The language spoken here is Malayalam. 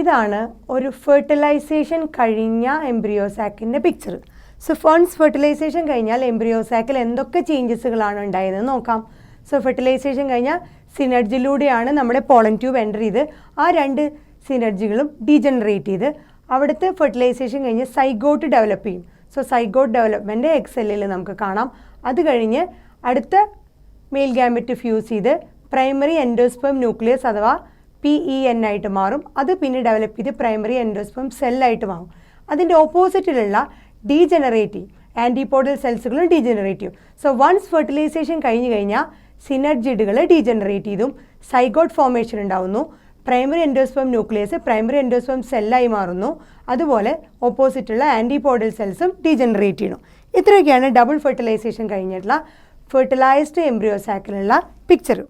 ഇതാണ് ഒരു ഫെർട്ടിലൈസേഷൻ കഴിഞ്ഞ എംബ്രിയോ സാക്കിൻ്റെ പിക്ചർ. സോ വൺസ് ഫെർട്ടിലൈസേഷൻ കഴിഞ്ഞാൽ എംബ്രിയോ സാക്കിൽ എന്തൊക്കെ ചേഞ്ചസുകളാണ് ഉണ്ടായതെന്ന് നോക്കാം. സോ ഫെർട്ടിലൈസേഷൻ കഴിഞ്ഞാൽ സിനർജിലൂടെയാണ് നമ്മുടെ പോളൻ ട്യൂബ് എൻ്റർ ചെയ്ത് ആ 2 സിനർജികളും ഡീജനറേറ്റ് ചെയ്ത് അവിടുത്തെ ഫെർട്ടിലൈസേഷൻ കഴിഞ്ഞ് സൈഗോട്ട് ഡെവലപ്പ് ചെയ്യും. സോ സൈഗോട്ട് ഡെവലപ്മെൻറ്റ് എക്സെല്ലിൽ നമുക്ക് കാണാം. അത് കഴിഞ്ഞ് അടുത്ത മെയിൽ ഗാമെറ്റ് ഫ്യൂസ് ചെയ്ത് പ്രൈമറി എൻഡോസ്പെം ന്യൂക്ലിയസ് അഥവാ PEN ആയിട്ട് മാറും. അത് പിന്നെ ഡെവലപ്പ് ചെയ്ത് പ്രൈമറി എൻഡോസ്പെം സെല്ലായിട്ട് മാറും. അതിൻ്റെ ഓപ്പോസിറ്റിലുള്ള ഡീജനറേറ്റീവ് ആൻറ്റിപോഡൽ സെൽസുകളും ഡീജനറേറ്റ് ചെയ്യും. സോ വൺസ് ഫെർട്ടിലൈസേഷൻ കഴിഞ്ഞ് കഴിഞ്ഞാൽ സിനർജിഡുകൾ ഡീജനറേറ്റ് ചെയ്തും സൈഗോട്ട് ഫോർമേഷൻ ഉണ്ടാവുന്നു. Primary endosperm nucleus primary endosperm സെല്ലായി മാറുന്നു. അതുപോലെ ഓപ്പോസിറ്റുള്ള ആൻറ്റിപോഡൽ സെൽസും ഡീജനറേറ്റ് ചെയ്യണം. ഇത്രയൊക്കെയാണ് ഡബിൾ ഫെർട്ടിലൈസേഷൻ കഴിഞ്ഞിട്ടുള്ള ഫെർട്ടിലൈസ്ഡ് എംബ്രിയോ സാക്കിലുള്ള പിക്ചർ.